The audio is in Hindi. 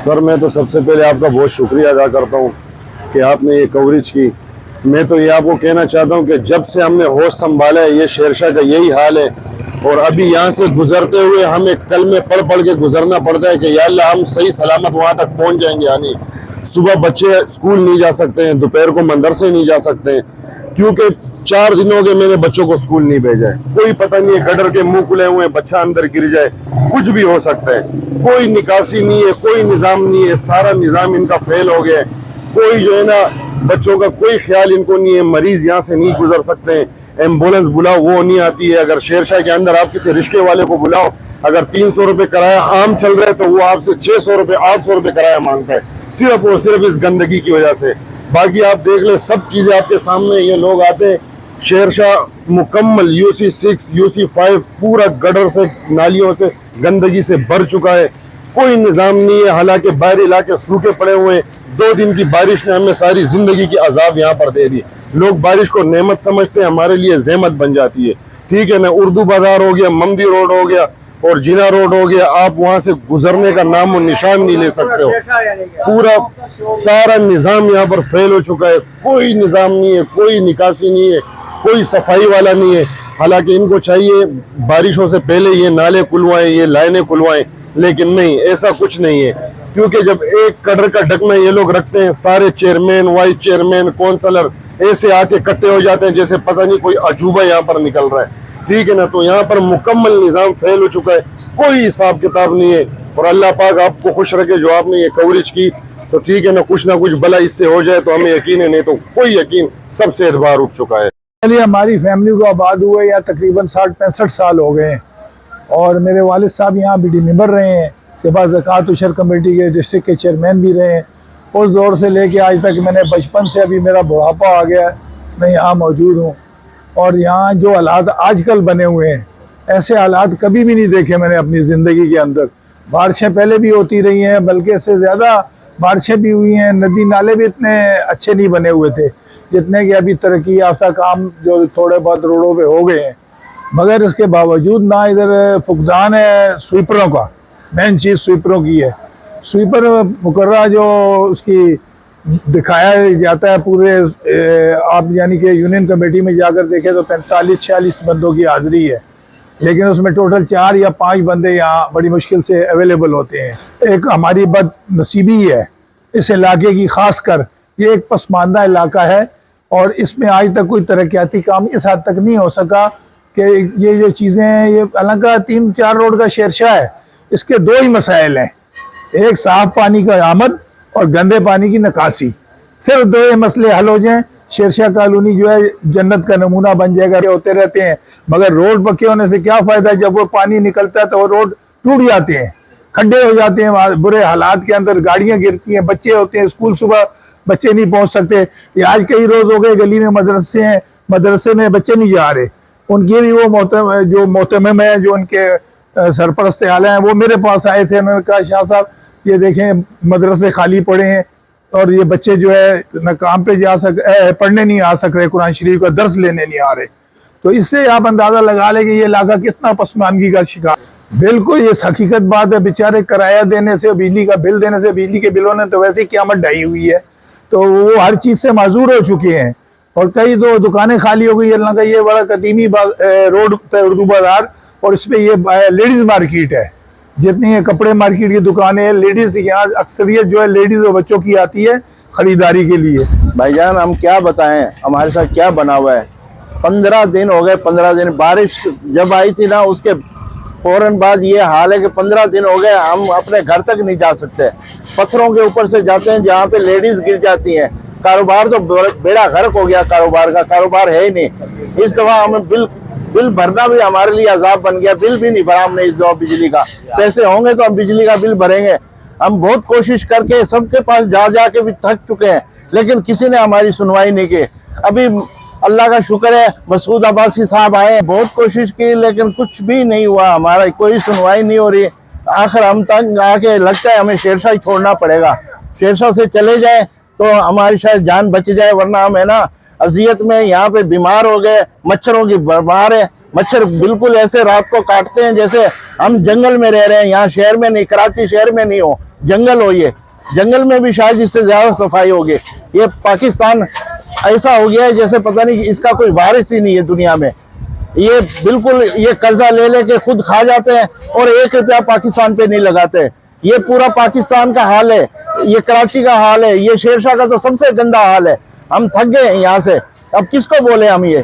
सर मैं तो सबसे पहले आपका बहुत शुक्रिया अदा करता हूँ कि आपने ये कवरेज की। मैं तो ये आपको कहना चाहता हूँ कि जब से हमने होश संभाला है ये शेरशाह का यही हाल है। और अभी यहाँ से गुजरते हुए हमें कल में पढ़ पढ़ के गुजरना पड़ता है कि या अल्लाह हम सही सलामत वहाँ तक पहुँच जाएंगे। यानी सुबह बच्चे स्कूल नहीं जा सकते हैं, दोपहर को मदरसे नहीं जा सकते हैं, क्योंकि 4 दिन हो गए मैंने बच्चों को स्कूल नहीं भेजा है। कोई पता नहीं है, गटर के मुंह खुले हुए, बच्चा अंदर गिर जाए, कुछ भी हो सकता है। कोई निकासी नहीं है, कोई निज़ाम नहीं है, सारा निज़ाम इनका फेल हो गया है। कोई जो है ना बच्चों का कोई ख्याल इनको नहीं है। मरीज यहाँ से नहीं गुजर सकते हैं, एम्बुलेंस बुलाओ वो नहीं आती है। अगर शेरशाह के अंदर आप किसी रिश्ते वाले को बुलाओ, अगर 300 रुपये किराया आम चल रहा है तो वो आपसे 600 रुपये 800 रुपये किराया मांगता है, सिर्फ और सिर्फ इस गंदगी की वजह से। बाकी आप देख ले, सब चीजें आपके सामने। ये लोग आते हैं, शेरशाह मुकम्मल UC6 UC5 पूरा गटर से नालियों से गंदगी से भर चुका है। कोई निज़ाम नहीं है। हालांकि बाहरी इलाके सूखे पड़े हुए हैं। 2 दिन की बारिश ने हमें सारी जिंदगी की अजाब यहाँ पर दे दी। लोग बारिश को नेमत समझते हैं, हमारे लिए ज़हमत बन जाती है। ठीक है ना, उर्दू बाजार हो गया, ममदी रोड हो गया और जिना रोड हो गया, आप वहाँ से गुजरने का नामो निशान नहीं ले सकते हो। पूरा सारा निज़ाम यहाँ पर फेल हो चुका है। कोई निज़ाम नहीं है, कोई निकासी नहीं है, कोई सफाई वाला नहीं है। हालांकि इनको चाहिए बारिशों से पहले ये नाले खुलवाएं, ये लाइनें खुलवाएं, लेकिन नहीं, ऐसा कुछ नहीं है। क्योंकि जब एक कटर का ढकना ये लोग रखते हैं, सारे चेयरमैन, वाइस चेयरमैन, काउंसलर ऐसे आके इकट्ठे हो जाते हैं जैसे पता नहीं कोई अजूबा यहाँ पर निकल रहा है। ठीक है ना, तो यहाँ पर मुकम्मल निज़ाम फेल हो चुका है, कोई हिसाब किताब नहीं है। और अल्लाह पाक आपको खुश रखे जो आपने ये कवरेज की, तो ठीक है ना कुछ भला इससे हो जाए तो हमें यकीन है, नहीं तो कोई यकीन, सबसे एतबार उठ चुका है। हमारी फैमिली को आबाद हुए यहाँ तकरीबन 60-65 साल हो गए हैं और मेरे वालिद साहब यहाँ BD मेंबर रहे हैं, सिपा ज़कात उशर कमेटी के डिस्ट्रिक्ट के चेयरमैन भी रहे हैं। उस दौर से लेके आज तक मैंने बचपन से अभी मेरा बुढ़ापा आ गया है, मैं यहाँ मौजूद हूँ। और यहाँ जो हालात आजकल बने हुए हैं, ऐसे हालात कभी भी नहीं देखे मैंने अपनी ज़िंदगी के अंदर। बारिशें पहले भी होती रही हैं, बल्कि इससे ज़्यादा बारिशें भी हुई हैं। नदी नाले भी इतने अच्छे नहीं बने हुए थे जितने कि अभी तरक्की याफ्ता काम जो थोड़े बहुत रोडों पे हो गए हैं। मगर इसके बावजूद ना इधर फुकदान है स्वीपरों का, मेन चीज़ स्वीपरों की है। स्वीपर मुकर्रा जो उसकी दिखाया जाता है पूरे, आप यानी कि यूनियन कमेटी में जाकर देखें तो 45-46 बंदों की हाजिरी है, लेकिन उसमें टोटल 4 या 5 बंदे यहाँ बड़ी मुश्किल से अवेलेबल होते हैं। एक हमारी बदनसीबी है इस इलाके की, ख़ास कर ये एक पसमानदा इलाका है और इसमें आज तक कोई तरक्याती काम इस हद तक नहीं हो सका कि ये जो चीज़ें हैं, ये हालांकि 3-4 रोड का शेरशाह है, इसके 2 ही मसाइल हैं, एक साफ पानी का आमद और गंदे पानी की निकासी। सिर्फ 2 मसले हल हो जाएं, शेरशाह कॉलोनी जो है जन्नत का नमूना बन जाएगा। होते रहते हैं, मगर रोड पक्के होने से क्या फ़ायदा, जब वो पानी निकलता है तो वो रोड टूट जाते हैं, खड्डे हो जाते हैं, बुरे हालात के अंदर गाड़ियाँ गिरती हैं, बच्चे होते हैं स्कूल, सुबह बच्चे नहीं पहुँच सकते। ये आज कई रोज़ हो गए गली में मदरसे हैं, मदरसे में बच्चे नहीं जा रहे। उनके भी वो मोहतमिम है, जो उनके सरपरस्त आला हैं, वो मेरे पास आए थे। उन्होंने कहा शाह साहब ये देखें मदरसे खाली पड़े हैं और ये बच्चे जो है न काम पे जा पढ़ने नहीं आ सक रहे, कुरान शरीफ का दर्स लेने नहीं आ रहे। तो इससे आप अंदाज़ा लगा लें कि ये इलाका कितना पसमानगी का शिकार। बिल्कुल ये हकीकत बात है, बेचारे किराया देने से, बिजली का बिल देने से, बिजली के बिलों ने तो वैसे ही क़यामत ढाई हुई है, तो वो हर चीज़ से माजूर हो चुके हैं। और कई तो दुकानें खाली हो गई। अल्लाह का ये बड़ा कदीमी रोड उर्दू बाज़ार, और इस पर ये लेडीज़ मार्केट है। जितनी है कपड़े मार्केट की दुकानें हैं, लेडीज़ यहाँ अक्सरियत जो है लेडीज़ और बच्चों की आती है ख़रीदारी के लिए। भाईजान हम क्या बताएं हमारे साथ क्या बना हुआ है। 15 दिन हो गए, 15 दिन बारिश जब आई थी ना उसके फौरन बाद ये हाल है कि 15 दिन हो गए हम अपने घर तक नहीं जा सकते। पत्थरों के ऊपर से जाते हैं जहाँ पे लेडीज़ गिर जाती हैं। कारोबार तो बेड़ा गर्क हो गया, कारोबार है ही नहीं। इस दफा हमें बिल भरना भी हमारे लिए अजाब बन गया। बिल भी नहीं भरा हमने इस दफा बिजली का। पैसे होंगे तो हम बिजली का बिल भरेंगे। हम बहुत कोशिश करके सबके पास जा के भी थक चुके हैं, लेकिन किसी ने हमारी सुनवाई नहीं की। अभी अल्लाह का शुक्र है मसूद अब्बासी साहब आए, बहुत कोशिश की लेकिन कुछ भी नहीं हुआ, हमारा कोई सुनवाई नहीं हो रही। आखिर हम तंग आके लगता है हमें शेरशाह छोड़ना पड़ेगा। शेरशाह से चले जाए तो हमारी शायद जान बच जाए, वरना हम है ना अजियत में यहाँ पे बीमार हो गए। मच्छरों की बीमार है, मच्छर बिल्कुल ऐसे रात को काटते हैं जैसे हम जंगल में रह रहे हैं। यहाँ शहर में नहीं, कराची शहर में नहीं हो, जंगल हो, ये जंगल में भी शायद इससे ज्यादा सफाई होगी। ये पाकिस्तान ऐसा हो गया है जैसे पता नहीं इसका कोई वारिस ही नहीं है दुनिया में। ये बिल्कुल ये कर्जा ले लेके खुद खा जाते हैं और 1 रुपया पाकिस्तान पे नहीं लगाते। ये पूरा पाकिस्तान का हाल है, ये कराची का हाल है, ये शेरशाह का तो सबसे गंदा हाल है। हम थक गए हैं यहाँ से, अब किसको बोले हम ये।